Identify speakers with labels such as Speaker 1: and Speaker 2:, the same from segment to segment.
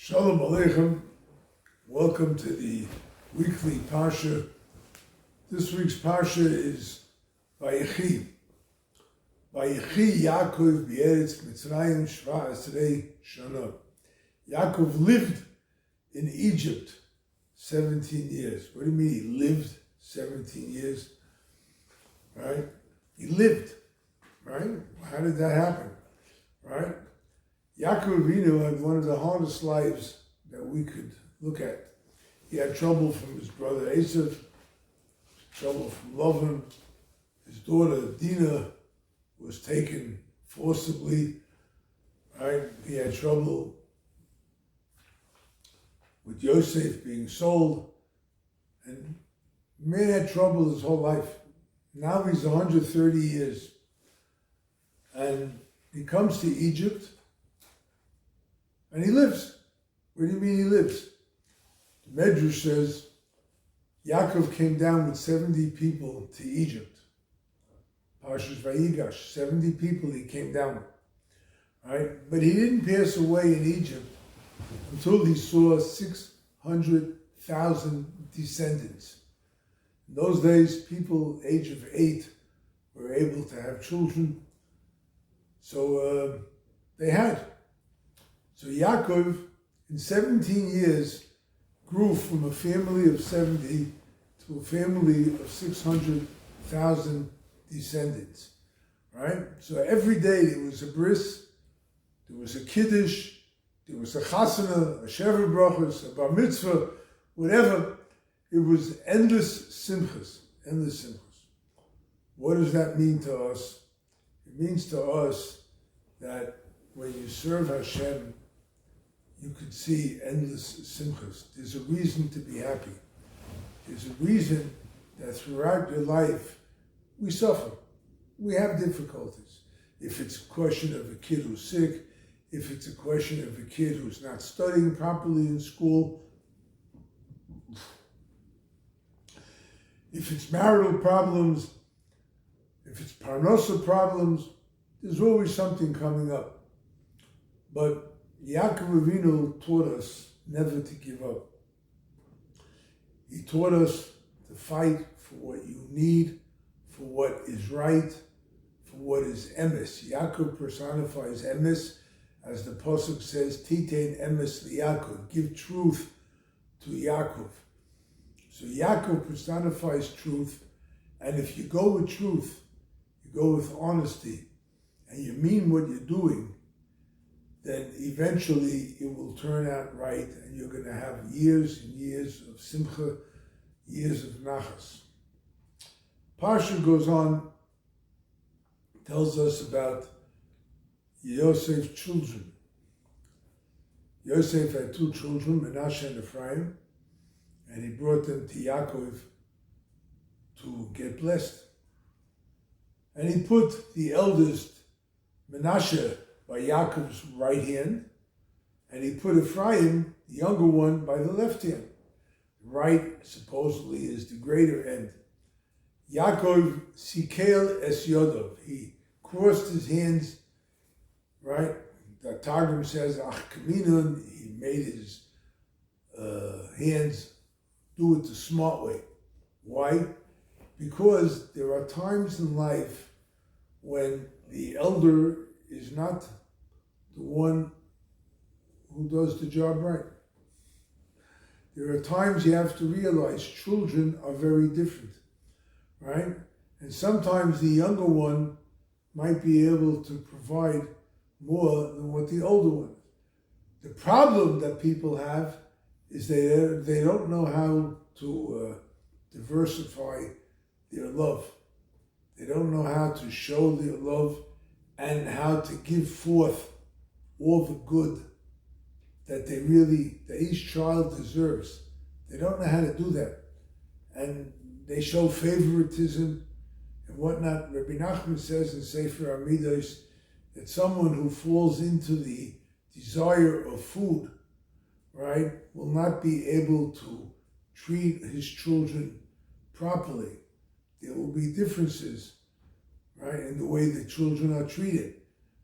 Speaker 1: Shalom Aleichem. Welcome to the weekly Parsha. This week's Parsha is VaYechi. VaYechi Yaakov b'Eretz Mitzrayim Shva Esrei Shana. Yaakov lived in Egypt 17 years. What do you mean he lived 17 years? Right? He lived. Right? How did that happen? Right? Yaakov Avinu had one of the hardest lives that we could look at. He had trouble from his brother Esav, trouble from Lavan. His daughter Dinah was taken forcibly. Right? He had trouble with Yosef being sold. And man had trouble his whole life. Now he's 130 years. And he comes to Egypt. And he lives. What do you mean he lives? The Medrash says Yaakov came down with 70 people to Egypt. Parshat Vayigash, 70 people he came down with. Right? But he didn't pass away in Egypt until he saw 600,000 descendants. In those days, people age of 8 were able to have children. So they had. So Yaakov, in 17 years, grew from a family of 70 to a family of 600,000 descendants, right? So every day there was a bris, there was a kiddush, there was a chasana, a shever brachos, a bar mitzvah, whatever. It was endless simchas, endless simchas. What does that mean to us? It means to us that when you serve Hashem, you could see endless simchas. There's a reason to be happy. There's a reason that throughout your life, we suffer. We have difficulties. If it's a question of a kid who's sick, if it's a question of a kid who's not studying properly in school, if it's marital problems, if it's parnasa problems, there's always something coming up. But Yaakov Avinu taught us never to give up. He taught us to fight for what you need, for what is right, for what is emes. Yaakov personifies emes, as the pasuk says, Titein emes liYaakov, give truth to Yaakov. So Yaakov personifies truth, and if you go with truth, you go with honesty, and you mean what you're doing, then eventually it will turn out right, and you're going to have years and years of simcha, years of nachas. Parsha goes on, tells us about Yosef's children. Yosef had 2 children, Menashe and Efraim, and he brought them to Yaakov to get blessed. And he put the eldest, Menashe, by Yaakov's right hand, and he put Ephraim, the younger one, by the left hand. Right, supposedly, is the greater end. Yaakov sikel es yodov. He crossed his hands, right? The Targum says, ach kaminun, he made his hands do it the smart way. Why? Because there are times in life when the elder is not the one who does the job right. There are times you have to realize children are very different, right? And sometimes the younger one might be able to provide more than what the older one is. The problem that people have is they don't know how to diversify their love. They don't know how to show their love and how to give forth all the good that each child deserves. They don't know how to do that. And they show favoritism and whatnot. Rabbi Nachman says in Sefer Amidos that someone who falls into the desire of food, right, will not be able to treat his children properly. There will be differences, right, in the way the children are treated,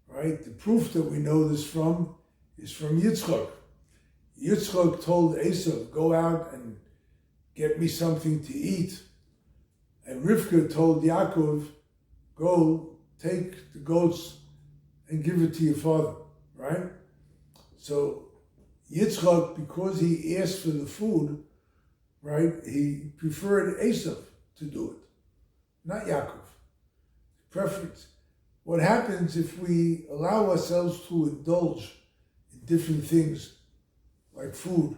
Speaker 1: right? The proof that we know this from is from Yitzchak. Yitzchak told Esav, go out and get me something to eat. And Rivka told Yaakov, go take the goats and give it to your father, right? So Yitzchak, because he asked for the food, right, he preferred Esav to do it, not Yaakov. Preference. What happens if we allow ourselves to indulge in different things, like food,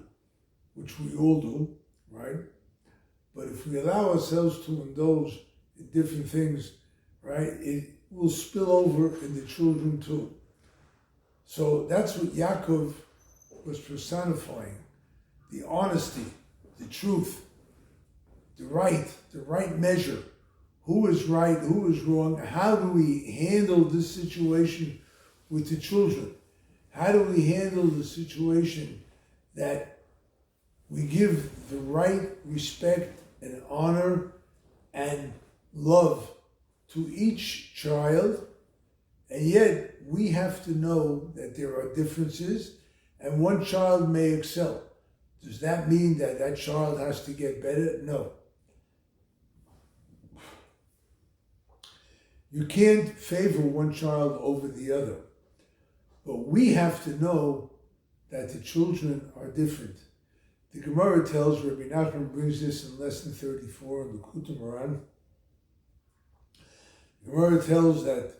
Speaker 1: which we all do, right? But if we allow ourselves to indulge in different things, right, it will spill over in the children too. So that's what Yaakov was personifying: the honesty, the truth, the right measure. Who is right, who is wrong? How do we handle this situation with the children? How do we handle the situation that we give the right respect and honor and love to each child, and yet we have to know that there are differences and one child may excel. Does that mean that that child has to get better? No. You can't favor one child over the other. But we have to know that the children are different. The Gemara tells, Rabbi Nachman brings this in lesson 34 in the Kutum Moran. The Gemara tells that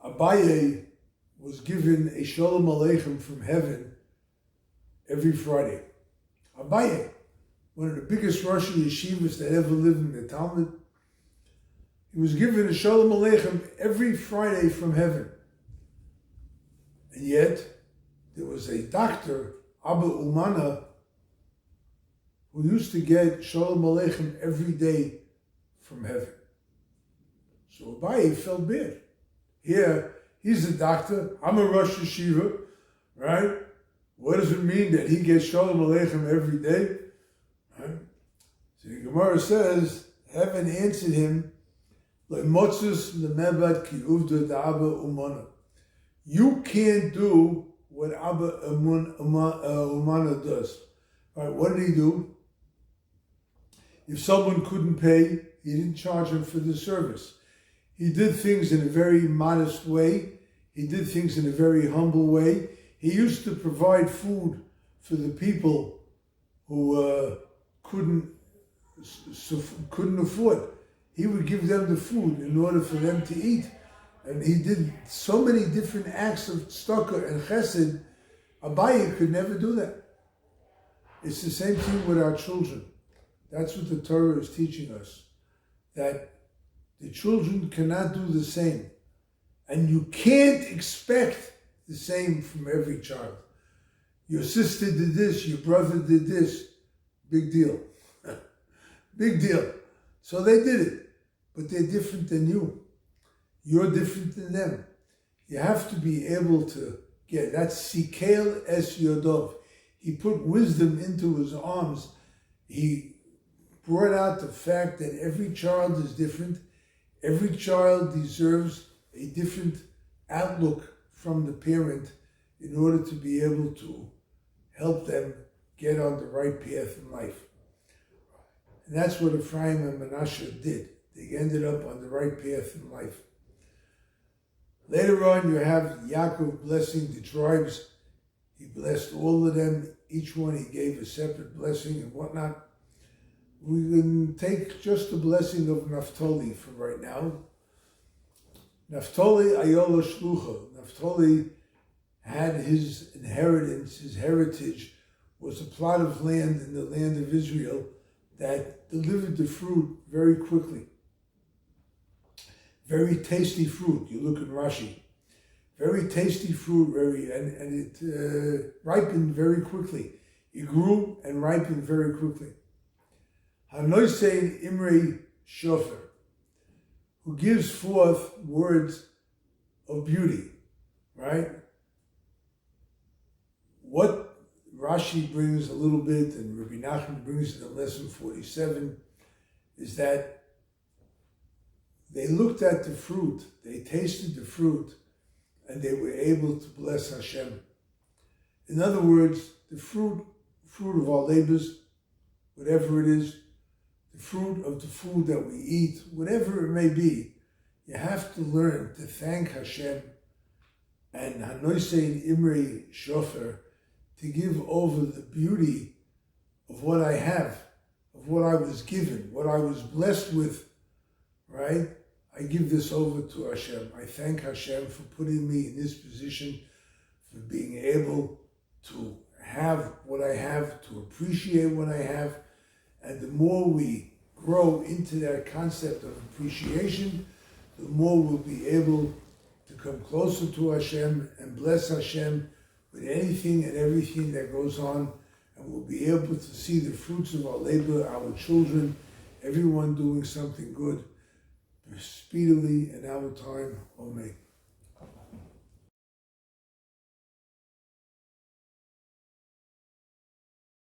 Speaker 1: Abaye was given a Shalom Aleichem from heaven every Friday. Abaye, one of the biggest Rosh Yeshivas that ever lived in the Talmud, he was given a Shalom Aleichem every Friday from heaven. And yet, there was a doctor, Abba Umana, who used to get Shalom Aleichem every day from heaven. So Abaye felt bad. Here, he's a doctor, I'm a Rosh Yeshiva, right? What does it mean that he gets Shalom Aleichem every day? Right? So the Gemara says, heaven answered him, you can't do what Abba Umana does. All right, what did he do? If someone couldn't pay, he didn't charge him for the service. He did things in a very modest way. He did things in a very humble way. He used to provide food for the people who couldn't afford. He would give them the food in order for them to eat. And he did so many different acts of tzedakah and chesed. Abaye could never do that. It's the same thing with our children. That's what the Torah is teaching us. That the children cannot do the same. And you can't expect the same from every child. Your sister did this, your brother did this. Big deal. Big deal. So they did it. But they're different than you. You're different than them. You have to be able to get, that's Sikel Es Yodov. He put wisdom into his arms. He brought out the fact that every child is different. Every child deserves a different outlook from the parent in order to be able to help them get on the right path in life. And that's what Efraim and Menashe did. They ended up on the right path in life. Later on, you have Yaakov blessing the tribes. He blessed all of them. Each one he gave a separate blessing and whatnot. We can take just the blessing of Naftali for right now. Naftali Ayola Shlucha. Naftali had his inheritance, his heritage was a plot of land in the land of Israel that delivered the fruit very quickly. Very tasty fruit. You look at Rashi. Very tasty fruit, and it ripened very quickly. It grew and ripened very quickly. Hanoisein Imrei Shofer, who gives forth words of beauty, right? What Rashi brings a little bit, and Rabbi Nachman brings it in lesson 47, is that they looked at the fruit, they tasted the fruit, and they were able to bless Hashem. In other words, the fruit of our labors, whatever it is, the fruit of the food that we eat, whatever it may be, you have to learn to thank Hashem and Hanoisein Imrei Shofer, to give over the beauty of what I have, of what I was given, what I was blessed with, right? I give this over to Hashem. I thank Hashem for putting me in this position, for being able to have what I have, to appreciate what I have. And the more we grow into that concept of appreciation, the more we'll be able to come closer to Hashem and bless Hashem with anything and everything that goes on. And we'll be able to see the fruits of our labor, our children, everyone doing something good, speedily in our time. Amen.